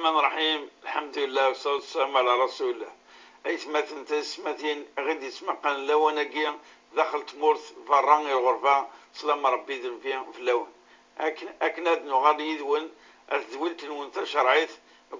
الرحمن الرحيم. الحمد لله والصلاة والسلام على رسول الله. أيث ما تنتس مثين غادي يسمع قال لو أنا كيا دخلت مورث فران الغرفة سلام ربي ذن فيها في اللون أكن هاد نغادي يدون الذولت نون تشرعيت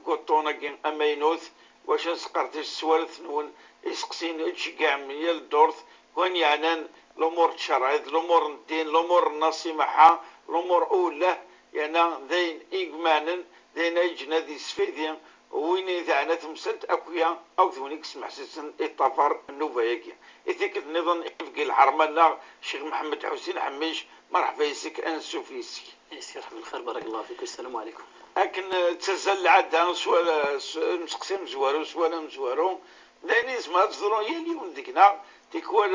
قطونا كين أمينوث واش نسقرت السوالف نون يسقسين إتشقاع ميال الدورث وين يعنان الأمور تشرعيت الأمور الدين الأمور النصيحة الأمور أولى يعني ذين إجمانا ذين أجنا ذي سفيدين وين إذا أنا تمثلت أكويا أو ذونيك سمح سيسن إطفار النوفا ياكي إذاك النظام إفقي الحرمان الشيخ محمد حسين حميش مرحبا يسك أنسو في يسك يسير من الخير بارك الله فيك والسلام عليكم. لكن تسال عاد سوالا مسقسي مزوارو سوالا مزوارو لأن اسمها تصدرون هي اليوم ديكنا تيكوال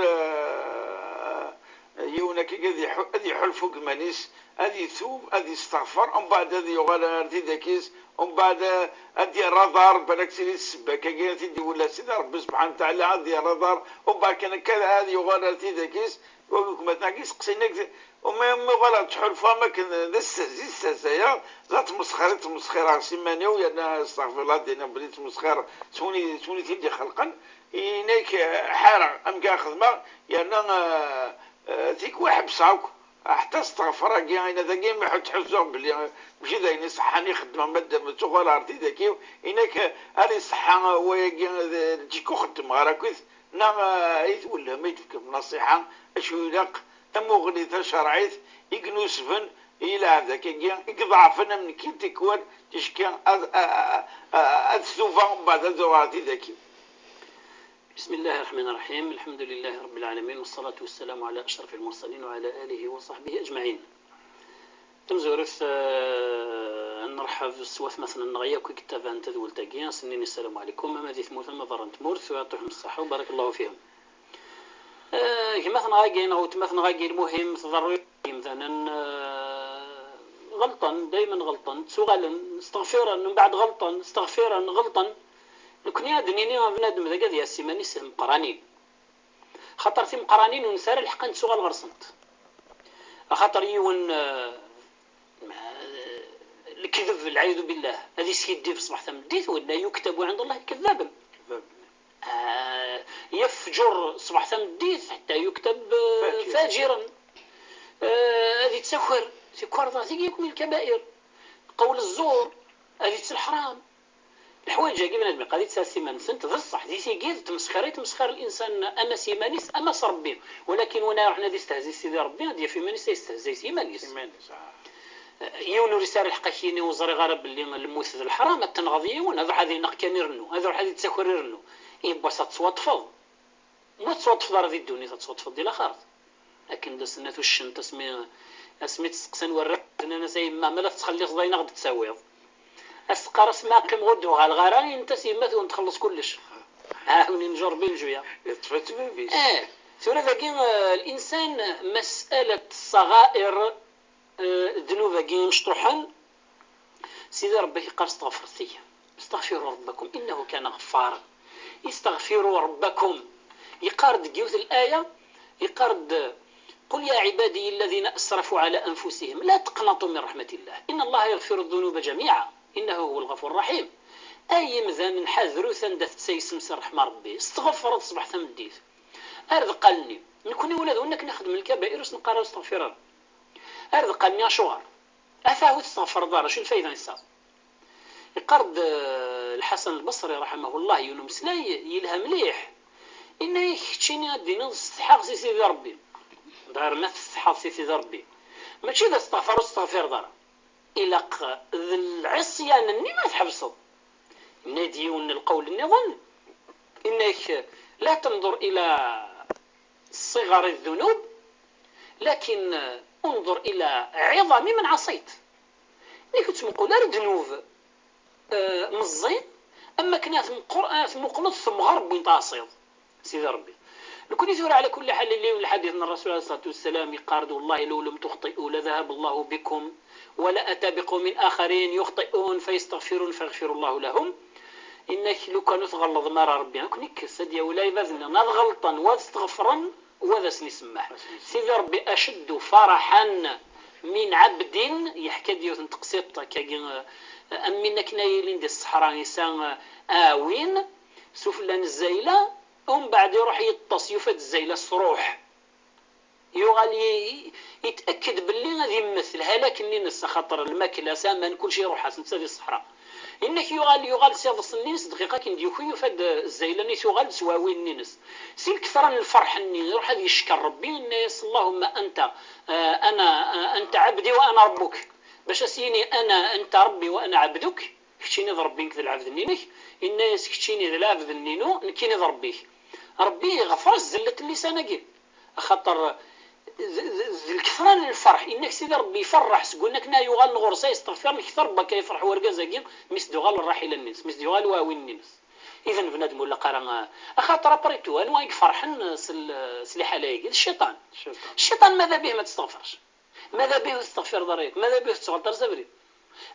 يونا كي هذي حل فوق مانيس هذي ثوب هذي استغفر ومن بعد هذي يغال ردي ذاكيز ومن بعد هذي الرادار بالك سيدي السباكة كي تدي ولا سيدي ربي سبحانه وتعالى هذي الرادار ومن بعد كان كذا هذي يغال ردي ذاكيز وقولكم مثلا كيس قصيناك وما غلط تحل فما كان السازايا لا تمسخر سيمانيا ويا استغفر الله دينا بلي تمسخر سوني تيدي خلقا إنك حارة أم كا خدمة يعني ذيك واحد بصاوك حتى استغفر كي انا ذاكي ما حد تحسوا بلي ماشي ذاك صحاني خدمه ماده متوغل عرفتي ذاكي انك هذه صحه ويا تجيكو خدم راكوث نعم ايت ولا ما يتفك بنصيحه اشو يلاق تمغني شرعيت يكنوسفن الى هذاك يضعفنا من كي تكون تشكي الثوفا بعد ذواتي ذاكي. بسم الله الرحمن الرحيم. الحمد لله رب العالمين والصلاة والسلام على أشرف المرسلين وعلى آله وصحبه أجمعين. تمزورث نرحب السواث مثلا نغيا كي كتاب أنت ذول تاقيا سنين السلام عليكم أما ذي ثموث مضرن تمورث ويعطيهم الصحة وبارك الله فيهم. مثلا غاقين أو مثلا غاقين المهم ضروري مثلا غلطا دائما غلطا سؤالا استغفرا من بعد غلطا استغفرا غلطا لكن يا دنيني ما بنادم ذا قضيه السيماني مقرانين خاطر في مقرانين ونسار الحق نسوغ الغرسنت خاطر يون الكذب العياذ بالله هذه سيدي في صباح ثمديت ولا يكتب عند الله كذابا يفجر صباح ثمديت حتى يكتب فاجرا هذه تسخر سكر ذاتي يكون الكبائر قول الزور هذه الحرام الحوايج كيف بنادم قضيه ساسيمان سنت ذا الصح دي سيجيز تمسخر الانسان اما سيمانيس اما ربي ولكن وانا رحنا دي استهزي سيدي ربي دي في مانيس يستهزي سيمانيس يونو رساله الحقيقيين وزري غرب اللي الموث الحرام التنغضيه وهذا هذه نقكان يرنو هذا هذه تسخر يرنو يبقى تصوتفض ما تصوتفض هذه الدنيا تصوتفض الى خارج لكن دسنات الشن تسمي اسمي تسقسن ورق انا سي ما ملف تخلي صداينا غد تساوي أسقر اسمها قيم غدوها الغراني انت سيمات ونتخلص كلش هاوني نجر بالجوية يطفت بيبيس ثورة ذاكين الإنسان مسألة صغائر ذنوب ذاكين مشطوحا سيدي ربك قال استغفروا ربكم إنه كان غفارا استغفروا ربكم يقارد جيوث الآية يقارد قل يا عبادي الذين أسرفوا على أنفسهم لا تقنطوا من رحمة الله إن الله يغفر الذنوب جميعا إنه هو الغفور الرحيم. أي مذان حذروا ثندث سيسمس رحمة ربي استغفرت صبح ثمديث أرض قالني نكوني ولاد ونك نخدم الكبائر ونقرأ واستغفر أرض قالني أشوار أفاهو تستغفر دار شو الفايدة نساء يقرد الحسن البصري رحمه الله يونس لا يلها مليح إنه يخشيني الدين استحق سيدي ربي دار نفس استحق سيدي ربي ماشي إذا استغفر دار إلى العصيان أني ما تحبصد ناديون القول النظام إنك لا تنظر إلى صغر الذنوب لكن انظر إلى عظم من عصيت إنك تقول الذنوب مزين أما كنات مقلط ثم غرب وين تعصيد سيدي ربي لكن يثور على كل حال اللي الحديث من الرسول عليه الصلاة والسلام يقارد والله لو لم تخطئوا لذهب الله بكم ولا أتى بقوم آخرين يخطئون فيستغفرون فيغفر الله لهم إنك لو كانوا تغلظ مرة ربي كنك سديا ولا يبذلنا نغلطا واستغفرا وذا سنسمح سيدي ربي أشد فرحا من عبد يحكي ديوث تقسيط أمنا كنايلين دي الصحراء نسان آوين سفلان الزايلة ومن بعد يروح يطس يفد الزايلة الصروح يغال يتأكد باللي غادي يمثلها لكن نس خاطر الماكلة سامان كل شيء يروح حسن في الصحراء إنك يغال سيضص النينس دقيقة كنديو خويا يفد الزايلة نيس يغال سواوين نينس سيل كثرا الفرح اني يروح هذا يشكر ربي الناس اللهم أنت أنت عبدي وأنا ربك باش اسيني أنت ربي وأنا عبدك كتشيني ضربين كذا العبد النينك الناس كتشيني ذا العبد النينو نكيني ضربيه ربي غفر الزلة اللسان كي خاطر الكثران الفرح انك سيدي ربي يفرح قلنا كنا يغال الغرسه يستغفر كثر بك يفرح ورقازاكي مس غال الراحل الناس مس غال واوين الناس اذا بنادم ولا قرا خاطر بريتو انا وايك فرحن سلي حلايق الشيطان ماذا به ما تستغفرش ماذا به تستغفر ضريك ماذا به تغلط زبري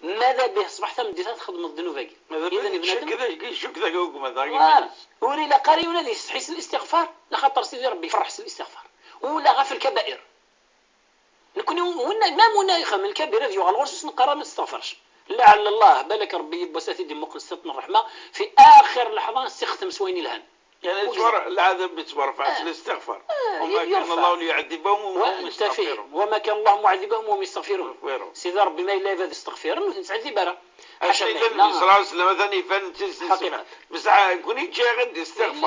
ماذا به صبحت مديتها تخدم الذنوب كي اذا بنادم كذا شو كذا كوكم هذا وري لا قاري ولا يستحس الاستغفار لا خاطر سيدي ربي يفرح الاستغفار ولا غا في الكبائر نكون ما منايخه من الكبيره ديال الغرس نقرا ما تستغفرش لعل الله بالك ربي يبوساتي دي مقلصتنا الرحمه في اخر لحظه استختم سويني الهن يعني العذاب بيتبر فعل الاستغفار وما كان الله ليعذبهم وهم يستغفرون وما كان الله معذبهم وهم يستغفرون سيدي ربي ما الا اذا استغفرون ونتعذب برا عشان النبي صلى الله عليه وسلم مثلا يفن حقيقه بصح كوني جا غير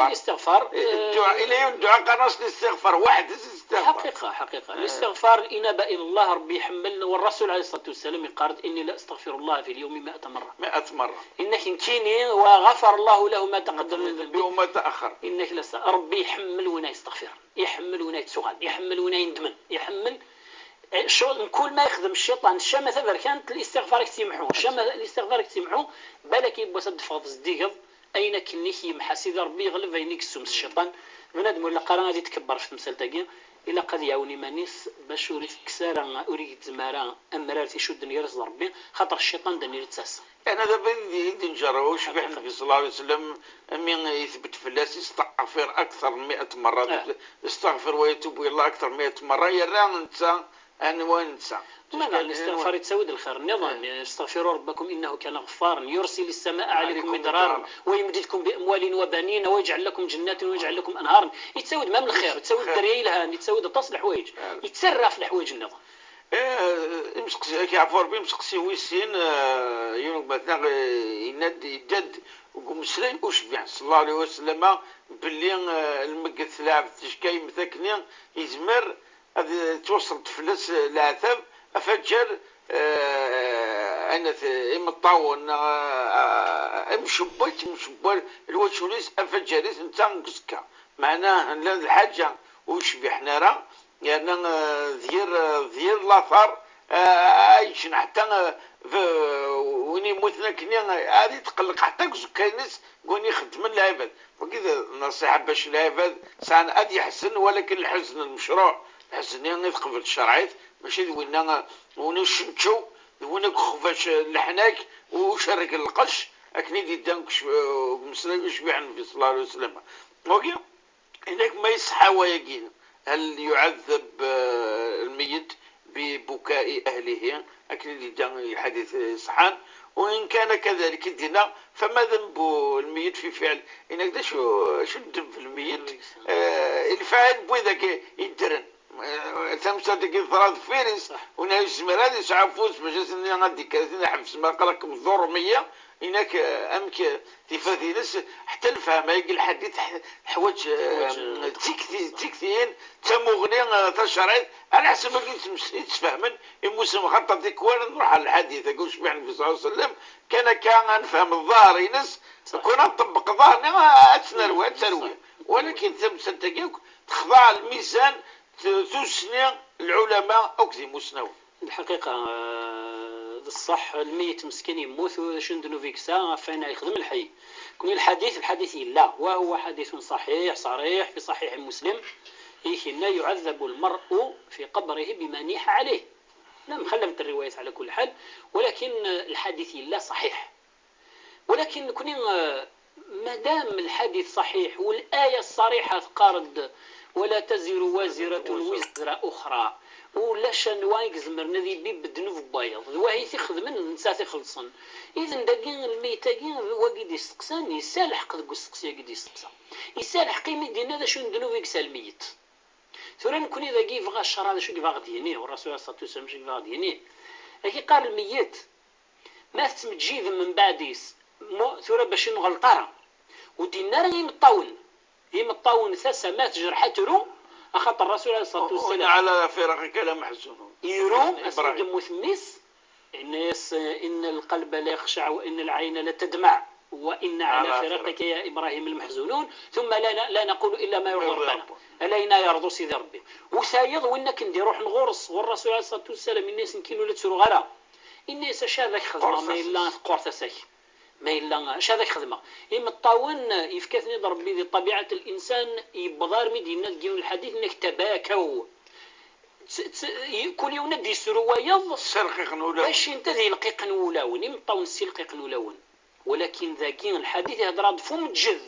الاستغفار الدعاء الى يوم دعاء قناص الاستغفار واحد استغفار حقيقه الاستغفار الانابه الى الله ربي يحمل والرسول عليه الصلاه والسلام يقال اني لا استغفر الله في اليوم 100 مره انك نكيني وغفر الله له ما تقدم من ذنبه وما تاخر انك لا ربي يحمل ونا يستغفر يحمل ونا يتسغل يحمل ونا يندمن يحمل شو كل ما يخدم الشيطان الشمة ثبر كانت الاستغفار يتسمحوا الشمة الاستغفار يتسمحوا بالك يبغى صد فاضز ديقض أين كنيك يمحى سيدي ربي يغلب عينيك السمس الشيطان بنادم ولا قرا غادي تكبر في تمثال تاكي إلا قد يعاوني مانيس باش أريد كسارة أريد زمارة أمرار يشد يرز ربي خاطر الشيطان دني يتساس أنا دابا يدي نجربوش بحال النبي صلى الله عليه وسلم من يثبت في الناس يستغفر أكثر من 100 مرة يستغفر ويتوب إلى الله أكثر من 100 مرة يرى ننسى أنا وننسى ماذا الاستغفار يتسود الخير النظام استغفروا ربكم إنه كان غفارا يرسل السماء عليكم مدرارا ويمددكم بأموال وبنين ويجعل لكم جنات ويجعل لكم أنهارا يتسود ما من الخير يتسود الدريلها يتسود تصلح حوايج يتسرى في الحوايج النظام يمسك كيعرفوا ربي يمسك ويسين يوم مثلا يدد ومسلم وشبع صلى الله عليه وسلم باللي المقت لعب تشكاي مثكني يزمر هذا توصل تفلس العتب افجر انا مطاون مشبت الوشوليس افجريس نتا نقسكا معناه الحاجه وشبحنا راه يعني ذير الاثار ايش حتى وين يموتنا كني غادي تقلق حتى كاينس كوني يخدم العباد وكذا نصيحه باش العباد سان غادي يحسن ولكن الحزن المشروع الحزن يعني قبل الشرعيت ماشي وين ونشنشو وين خفاش لحناك وشرك القش اكني دي دانك مسلم يشبع النبي صلى الله عليه وسلم اوكي هناك ما يصحى ويقين هل يعذب الميت ببكاء أهله أكن الحديث صحان وإن كان كذلك دينا فما ذنب الميت في فعل إنك شو الذنب في الميت الفاعل بوذاك يدرن تمشى ديك ثلاث فيرس ونعيش مراد يسعفوس باش سني غادي كذا حبس ما قلق مضرميه هناك امك تفاثيلس حتى الفهم يقول الحديث حوايج تكثين تمغني تشريط على حسب ما يتفهمن المسلم خطط ديك وانا نروح على الحديث اقول شبع النبي صلى الله عليه وسلم كان نفهم الظاهر ينس كنا نطبق ظاهرنا اتسروي ولكن تمسك تخضع الميزان تسني العلماء أو كذي مسنو الحقيقة الصح الميت مسكين يموت شندنو فيك ساعة فين يخدم الحي كون الحديث لا وهو حديث صحيح صريح في صحيح مسلم لا يعذب المرء في قبره بما نيح عليه نعم خلفت الروايات على كل حال ولكن الحديث لا صحيح ولكن كون ما دام الحديث صحيح والآية الصريحة تقارد ولا تزر وازرة وزر أخرى ولاش نوايق زمرنا ذي بيب بدنوف بايض وهي تخدمن نسا تخلصن اذا داكين الميتاكين واقد يستقسان يسالح قد السقسيه قد يستقسى يسالح قيمه دينا ذا شو ندنوف يكسى الميت ثورا نكون اذا كيف غا الشر هذا شو كيف غاديني والرسول صلى الله عليه وسلم شو كيف غاديني لكن قال الميت ما تمجيذ من بعديس ثورا باش نغلطارا ودينا راه يمطاون ثاسا مات جرحته أخطر الرسول عليه الصلاة والسلام على فراقك لمحزونون يروم أسرق مثميس إن القلب لا يخشع وإن العين لا تدمع وإن على فراقك يا إبراهيم المحزونون ثم لا نقول إلا ما يرضي ربنا ألينا يرضو سيدي ربي وسايض وإنك ندي روح نغورس والرسول عليه الصلاة والسلام الناس نكينو لا تسرو غلا الناس شاذاك خدمة ما إلا قرطة ساك ما إلا شاذاك خدمة إما الطاون يفكثني ضرب بذي طبيعة الإنسان يبضار مدينة تجيون الحديث إنك تباكوا كل يوم ندي يسرو ويض سرقيق نولاون باش انت ذي لقيق نولاون يمطاون السلقيق نولاون ولكن ذاكين الحديث يهضر فم جذ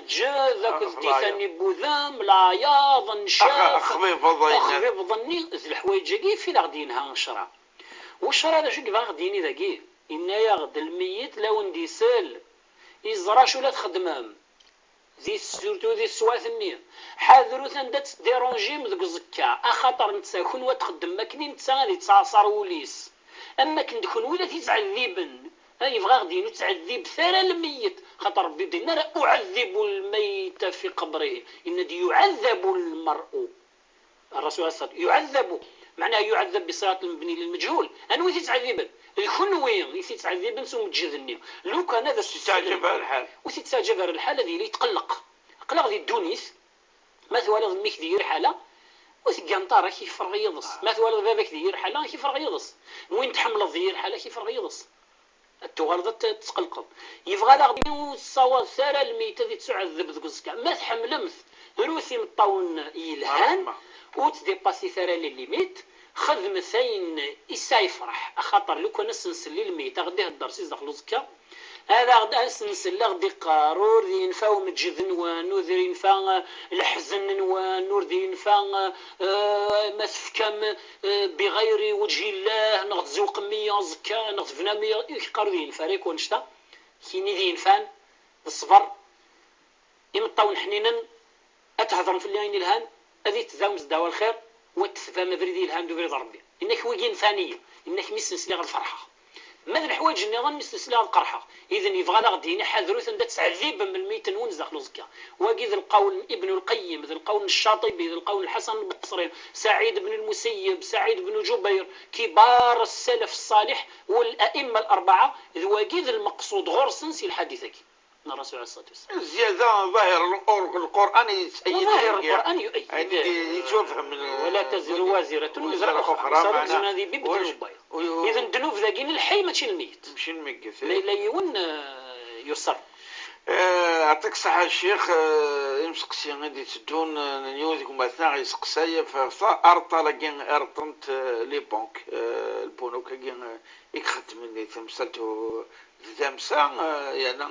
جذ ذاك ثاني بوذام لا ياض نشاف أخبيب ظني الحوايج في غاديينها نشرا والشرا هذا شو كيف غادييني ذاكي إن يغد الميت لو ندي سال يزرا شو لا تخدمام ذي سورتو ذي السواثني حاذرو ثندت ديرونجي مذك زكا اخاطر نتساكن وتخدم ماكني نتسالي تصاصر وليس اما كندكون ولا تيزعذبن يبغى غادي نتعذب ثرى الميت خاطر ربي دينا اعذب الميت في قبره ان دي يعذب المرء الرسول صلى الله عليه وسلم يعذب معناه يعذب بصيغه المبني للمجهول انا وين تتعذبن يكون وين يتعذبن ثم تجذني لو كان هذا تستعجب الحال وتتساجب الحال هذه اللي يتقلق قلق ذي الدونيس مثل ولد ميك دير حاله وتقنطار كيف فرغ يضص مثل ولد بابك دير حاله كيف فرغ يضص وين تحمل الضير حاله كيف فرغ يضص التغلظة تقلقل يبغى لغدي وصوى سارة الميتة ذي تعذب ذوك الزكاة ما تحملمث روثي مطاون يلهان وتديباسي ثرى للميت خذ مثين إسا يفرح أخاطر لو كان نسنسل الميت غديه الدرسيز داخل الزكاة هذا غدا نسنسل غدي قارور ذي ينفع ومتجذ نوانو ذي ينفع الحزن نوانو ذي ينفع ما تفكم بغير وجه الله نغد زوق 100 زكاة نغد فنا 100 يقارو ذي ينفع يكون شتا كيني ذي ينفع الصبر يمطاون حنينا أتهضرن في الليين الهان أذي تذاوم زداوى الخير وتفهم بريدي الهام دو بريد ربي انك وين ثانيه انك مسنس لي الفرحه ماذا الحوايج النظام مسنس لي القرحه اذا يبغى غادي حذروا ثم تعذيب من الميت ونز داخل زكا وكذا القول ابن القيم ذا القول الشاطبي ذا القول الحسن البصري سعيد بن المسيب سعيد بن جبير كبار السلف الصالح والائمه الاربعه ذواكيذ المقصود غرسنس الحديثك الرسول عليه الصلاة والسلام زيادة ظاهر القرآن يسأيد ظاهر القرآن يؤيد يتوفهم ولا تزر وازرة وزر أخرى صارت هذه بيبدل إذا الذنوب ذاكين الحي ماشي الميت ماشي الميت لا يون يسر أعطيك صحة الشيخ يمسك سي غادي تدون نيوزكم أثناء يسقسايا فأرطا لكن أرطنت لي بنك البنوك كين يخدم مني تمثلتو تمسا يعني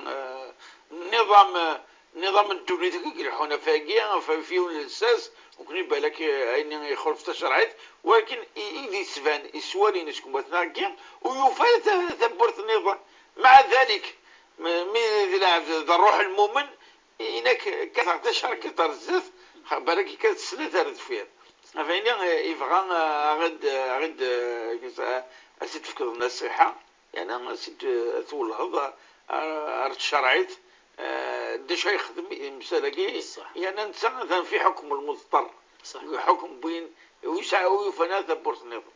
نظام الدولي يريحونا فاقيا ففيه الاساس ممكن يبان لك اني يخالف تشرعات ولكن اذا يسفان يسوالي نسكم اثناء ويفعل تثبت النظام مع ذلك من الروح المؤمن انك كتعطيش كثر الزاف بالك كتسنى ترد فيها فإني يبغى غد أسيد تفكر النصيحة يعني أسيد أثول هذا الشرعيت داش يخدم مسالكي يعني نتا في حكم المضطر حكم بين ويسعى ويفنى ثبورت النظام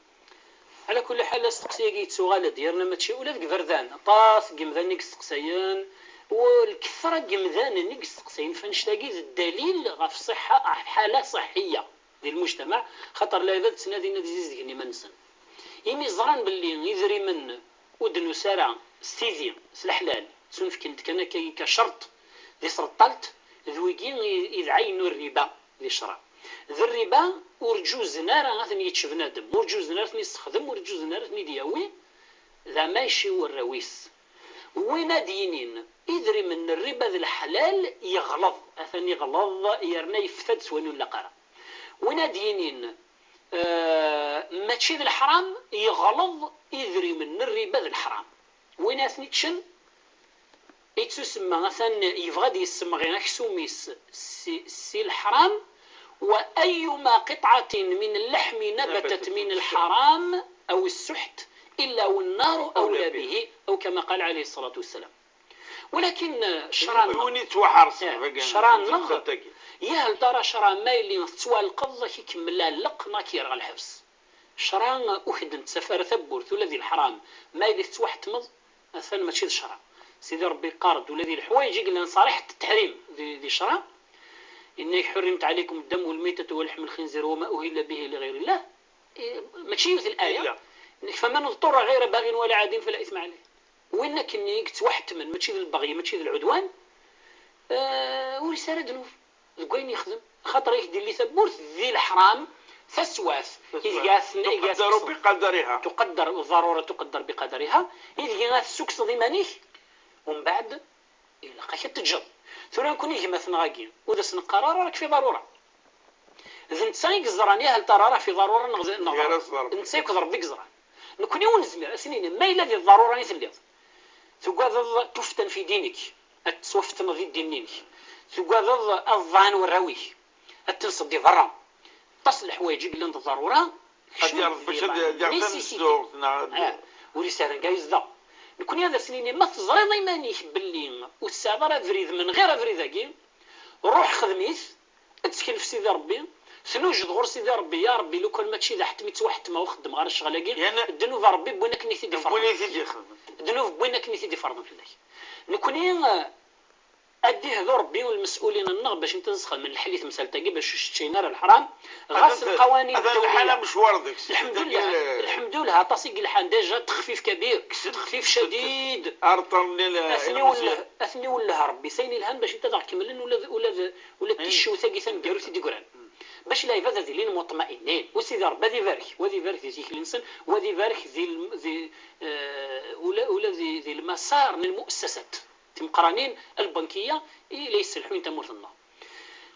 على كل حال استقسيه كي تسوغال ديالنا ماشي ولا ذك فردان طاس قمذان نيك استقسيان والكثرة قمذان نيك استقسيان فنشتاقي الدليل غف صحة حالة صحية ديال المجتمع خاطر لا اذا تنادي نادي زيزكني منسن يمي زران باللي يذري من ودنو سارع ستيزي سلحلال سنف كنت كان كشرط دي سرطلت ذويكين إذ عينوا الربا دي شرع ذا الربا ورجوز نار غاثني يتشف نادم ورجوز نار ثني يستخدم ورجوز نار ثني دياوي ذا ماشي والرويس وين دينين يدري من الربا ذا الحلال يغلظ أثني يغلظ يرنا يفتد سوانو لقرا وين دينين ماشي ذا الحرام يغلظ يذري من الربا ذا الحرام وين اثني تشن يتسمى مثلا يبغى يسمى غير سوميس سي الحرام وأيما قطعة من اللحم نبتت من الحرام أو السحت إلا والنار أولى به أو كما قال عليه الصلاة والسلام. ولكن شران نغ يا هل ترى شران مايلي تسوى القضة كيكمل لقنا كيرغى الحبس شران أحد سفر ثبورت الذي الحرام مايلي تسوى حتمض مثلا ما تشيد شران سيدي ربي قارد والذي الحوايج قلنا صالح التحريم ذي شران إني حرمت عليكم الدم والميتة ولحم الخنزير وما أهل به لغير الله ماشي مثل الآية فمن اضطر غير باغ ولا عاد فلا إثم عليه وإنك إني توحت من ماشي البغي ماشي العدوان ورسالة ذنوب القوين يخدم خاطر يدير لي ثبورت ذي الحرام فسواس تقدر بقدرها تقدر الضرورة تقدر بقدرها إذ غاث سكس ضمانيه ومن بعد إلا قاك تجد ثم نكون يجي مثلا غاكين وذا سن قرار راك في ضروره اذا نتسايق الزرانيه هل ترى راه في ضروره نغزر نتسايق ضرب ديك زران نكون يون زمير سنين ما الا ذي الضروره ني تليض تقاض تفتن في دينك اتسوفت نضي دينك تقاض الظان والروي التنصب دي ضرا تصلح حوايج قلنا الضروره باش الزوق ورساله جايز ذا نكون هذا سنين ما تزري ضيمانيك باللي والسابر فريد من غير فريداكي روح خدميت اتكلف سيدي ربي سنوجد غور سيدي ربي يا ربي لو كان ما تشي ذا حتميت واحد ما وخدم غير الشغلاكي يعني الذنوب ربي بوينك نيتي دي فرض الذنوب بوينك نيتي دي فرض في الله نكون ادي هذو ربي والمسؤولين النغ باش نتنسخ من الحديث مسالتاكي باش شتينا الحرام غاس القوانين الدوليه الحاله مش واردك الحمد لله تصيق الحال ديجا تخفيف كبير تخفيف شديد اثني ولا ربي سيني الهان باش انت تكمل ولا تشو ثقي ثنقرو سيدي قران باش لا يفاد ذي لين مطمئنين وسيدي ربي ذي بارك وذي بارك ذي الانسان وذي بارك ذي ولا ذي المسار من المؤسسات مقرانين البنكيه ليس الحين تموت النار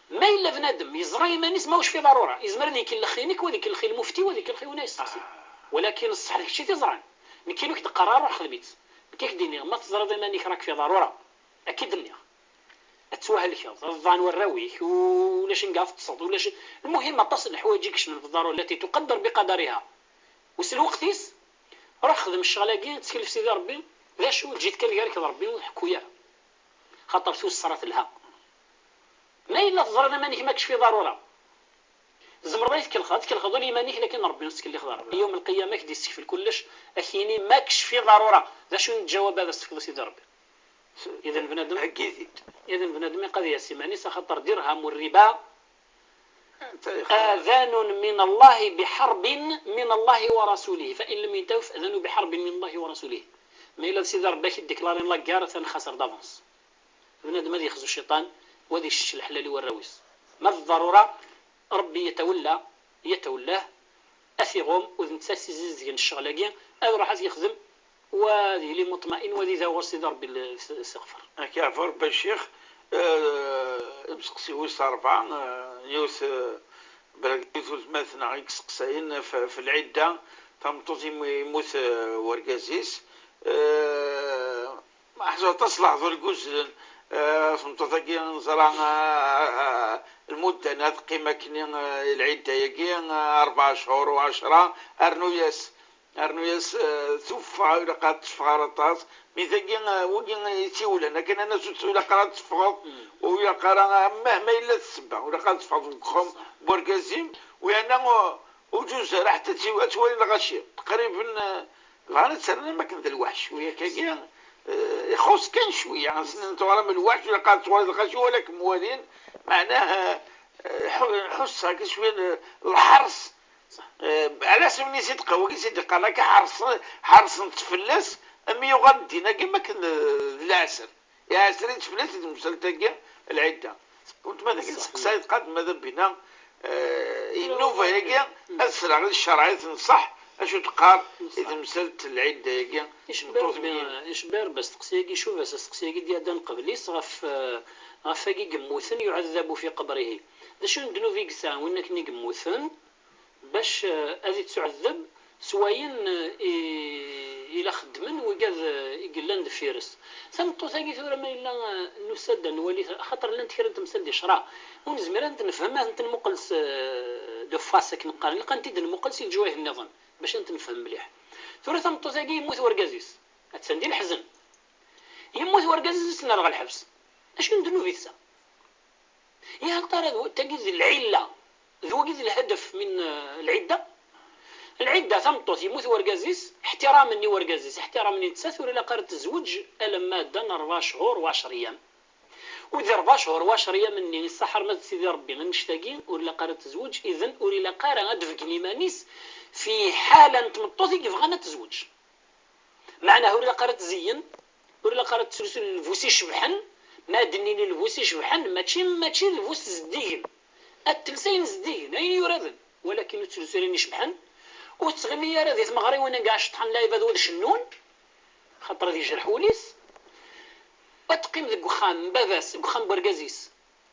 ما الا بنادم يزري ما نسمعوش في ضروره يزمر ذيك الخينك وذيك الخي المفتي وذيك الخي وناس ولكن الصح داك الشيء تزرع ما كاين واحد القرار روح خدميت كيف ديني ما تزرع ديما انك راك في ضروره اكيد النية اتسوها لك الظان والراوي ولا شي نقاف تصد ولا شي المهم تصل حوايجك من الضروره التي تقدر بقدرها وسل وقتيس روح خدم الشغله كاين تكلف سيدي ربي ذا شو جيت كالكارك ربي ونحكوا ياه خاطر سوس صرات لها ما إلا تزرنا مانيك ماكش في ضرورة زمرضيت كالخض لي مانيك لكن ربي نسك اللي خضر يوم القيامة كدي يستكفل كلش أخيني ماكش في ضرورة ذا شو نتجاوب هذا استكفل سيدي ربي إذا بنادم إذا بنادم قضية يسمعني سخطر درهم والربا آذان من الله بحرب من الله ورسوله فإن لم ينتهوا فأذنوا بحرب من الله ورسوله ما إلا سيدي ربي ديكلارين لا كار ثنخسر دافونس بنادم هذا يخزو الشيطان وهذا الشيء الحلال والرويس ما الضرورة ربي يتولاه أثيغم وذن تساسيزين الشغلاقين أو راح يخدم وهذه اللي مطمئن وذي ذا ورسي ربي السغفر كافر بالشيخ مسقسي ويس أربعة يوس بلغيثوز مثلا يسقسين في العدة تمطوزي يموت ورقازيس حاجة تصلح ذو الجزء سمتوثاكي نزرع المدة نات قيمة كني العدة يجي 4 شهور و10 أرنوياس توفى إلى قاد تفغرطاس ميثاقي وجين يتيولا لكن أنا سوت إلى قاد تفغط وإلى قاد مهما إلا تسبع وإلى قاد تفغط بخم بوركازيم وأنا وجوز راح تتوالي الغشي تقريبا غانا تسرنا ما كان ذا الوحش ويا كاكي يخص كان شويه يعني نتوالى من الوحش ولا قاد توالي الغشي ولكن موالين معناها حس هكا شويه الحرص على سبيل صدق هو صدق لك حرص تفلس أمي يغدينا كما كان العسل يا عسل تفلس المسلتقى العده كنت ماذا كنت قد ماذا بنا النوفا هيك اسرع الشرعيه تنصح اشو تقال اذا مسلت العده هيك إشبار بس تقسيقي شوف بس تقسيقي ديال قبل ليس غفاقي قموثن يعذب في قبره ذا شنو ندنو فيك سان وينك نقموثن باش هذه تعذب سواين الى خدمن وقاد يقلن فيرس ثمطو ثاقي ثورة ما الا نسد نولي خاطر لان تكرا تمثل دي شرا ونزمر انت نفهمها انت نمقلس دو فاسك نقارن لقى انت نمقلس الجوايه النظام باش انت نفهم مليح ثورة ثمطو ثاقي يموت ورقازيس اتسندي الحزن يموت ورقازيس نلغى الحبس اش نديرو في سا يا هل ترى تجد العله ذو جد الهدف من العدة ثمطوث يموت ورقازيس احترامني ورقازيس احترامني تساثر إلى قرة الزوج ألم مادة 4 شهور و10 أيام وذي 4 شهور و10 أيام مني السحر ما سيدي ربي ما نشتاقين ولا قرة الزوج إذن ولا قارة غدفقني مانيس في حالة تمطوثي كيف غانا تزوج معناه ولا قرة زين ولا قرة سلسل الفوسي شبحن ما دنيني الفوسي شبحن ماشي الفوس زديين التلسين زديين أين يرادن ولكن التلسين يشبحن وتغني يا راه مغري وانا كاع شطحن لايف هذول الشنون خاطر ذي جرحوليس وتقيم ذيك وخام باباس وخام برقازيس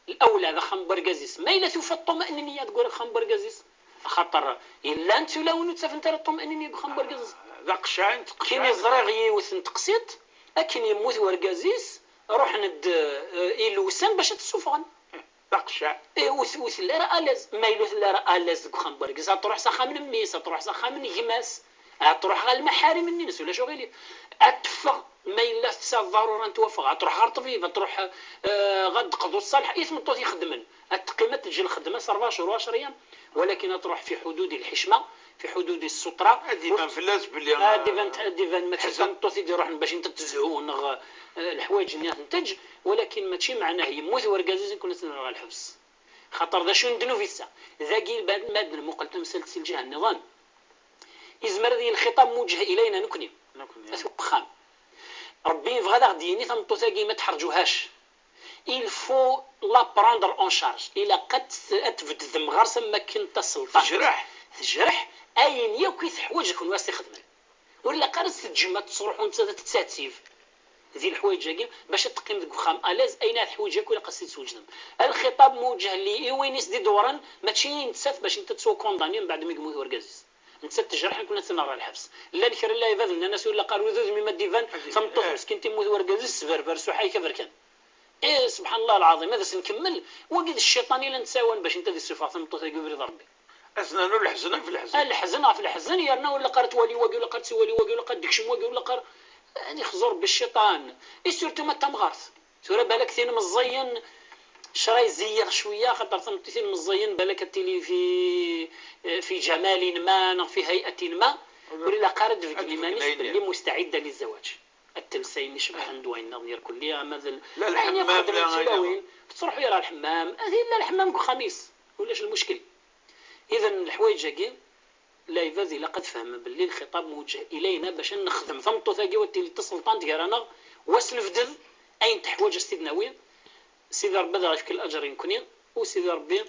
الاولى ذا خام برقازيس ما الا توفى الطمأنينية تقول خام برقازيس خاطر الا انت ولا ونو تسافر انت الطمأنينية خام برقازيس ذا قشاين كاين زراغي وثن تقسيط اكن يموت ورقازيس روح ند يلوسن باش تسوفغن دقشا وث لا راه الاز ما يلوث لا راه الاز بخام برقز تروح سخا من ميس تروح سخا من غماس تروح غا المحارم الناس ولا شغيلي اتفق ما الا تسا ضرورا توفق تروح غير طبيب تروح غد قضوا الصالح اسم الطوط يخدمن التقيمه تجي الخدمه 4 شهور و10 ايام ولكن تروح في حدود الحشمه في حدود الستره ديما فلاس بلي ديفان ما تحسن الطوط يروح باش انت تزهون الحوايج اللي تنتج ولكن ماشي معناه يموت ورقازيز يكون نسنى الحبس خاطر ذا شنو نديرو في الساعه ذاكي ماد المقلت مسلسل جهه النظام يزمر ذي الخطاب موجه الينا نكني اسوق خام ربي يبغى غديني ثمطو ثاقي ما تحرجوهاش il faut la prendre en charge الى قد تفد ذم غير سما كنت السلطان تجرح اين ياكل حوايجك واسي خدمه ولا قرص تجمع تصروح وانت تتساتيف ذي الحوايج جاكين باش تقيم ذوك خام الاز اين الحوايج ولا قصيت توجدهم الخطاب موجه لي وين يسدي دورا ماشي نتسات باش انت تسو كونداني من بعد ما يموت ورقازيز انت تجرح كنا تنرى الحبس لا الخير لا يفاد الناس ولا قالوا ذو مما ديفان ثمطوف مسكين تيموت ورقازيز سفرفر سحاي كفركان سبحان الله العظيم هذا سنكمل وقد الشيطان الا نتساون باش انت ذي الصفه ثمطوف يقبل ضربي اسنانو الحزن في الحزن في الحزن يرنا ولا قرت ولي ولا قرت سوالي ولا قد دكشم ولا قر يعني خزور بالشيطان سورتو ما تمغرت سوره بالك ثين مزين شراي زير شويه خاطر ثين مزين بالك التلي في جمال ما في هيئه ما ولا قارد في كلمانيس اللي مستعده للزواج التلسين يشبه ندوين نظير كلها مثل لا الحمام لا تروح يرى الحمام هذه لا الحمام خميس ولاش المشكل اذا الحوايج جاكين لا يفازي لقد فهم باللي الخطاب موجه الينا باش نخدم ثمطو ثاقي والتي السلطان ديالنا واسلف دل اين تحوايج السيدناوي سيدي ربي ذا في كل اجر يمكن وسيدي ربي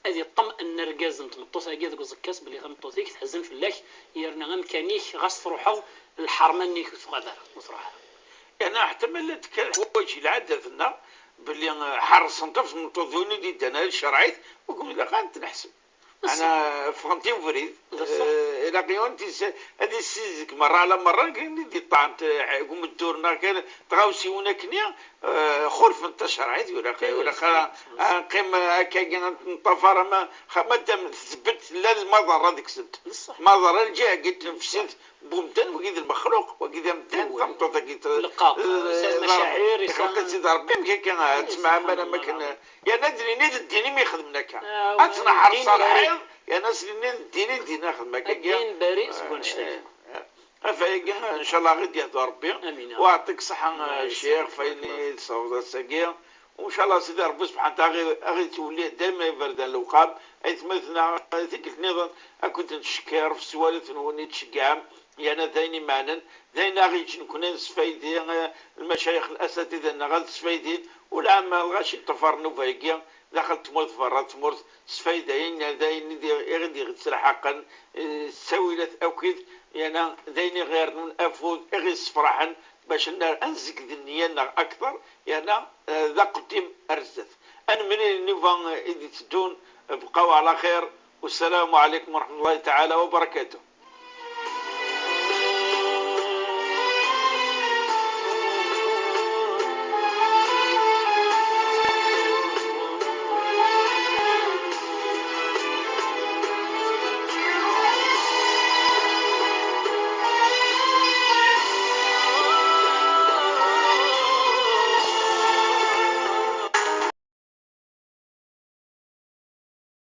هذه الطمأنة ركاز نتمطو ثاقي ذوك زكاس باللي ثمطو ثيك تحزن في الله يرنا غمكانيك غاس روحو الحرمان نيك ثقادر مصراحه يعني احتملت كالحوايج العاده ثنا باللي حرص انت في المنتظرين دي دنا الشرعيت وقول لك انت نحسب انا فهمتي فريد الى قيونتي هذه السيزك مره على مره كاين دي طعنت قوم الدورنا كان تغاوسيونا كنيا خلف انت شرعيت ولا قيم كاين نطفر ما دام ثبت لا المضر هذيك سبت مضر الجهه قلت نفسيت بومتن وكيد المخلوق وكيد متن فهمتو ذاك المشاعر خلقت سيدي ربي كان تسمع ما كان يا ندري نيد الدين ما يخدمنا كان اتنا حرص الحيض يا ناس اللي الدين ناخذ الدين بريء سبحان الله افايق ان شاء الله غادي يهدى ربي ويعطيك الصحه الشيخ فايني صوت السقير وان شاء الله سيدي ربي سبحانه وتعالى غادي تولي دائما يبرد الوقاب اي مثلا ذيك النظام كنت نشكر في سوالف وني تشكام يعني ذايني معنا ذاينا غيجي نكون نسفايدي المشايخ الاساتذه ان غادي تسفايدين والعام غاشي طفر نوفايكيا دخلت تمرت فرات تمرت سفايدين ذاين غادي غتسرح حقا سويلات اكيد يعني ذاين غير من افود اغيس فرحا باش انزك النية اكثر يعني ذا قديم ارزت انا من نيفان ايدي تدون بقاو على خير والسلام عليكم ورحمة الله تعالى وبركاته.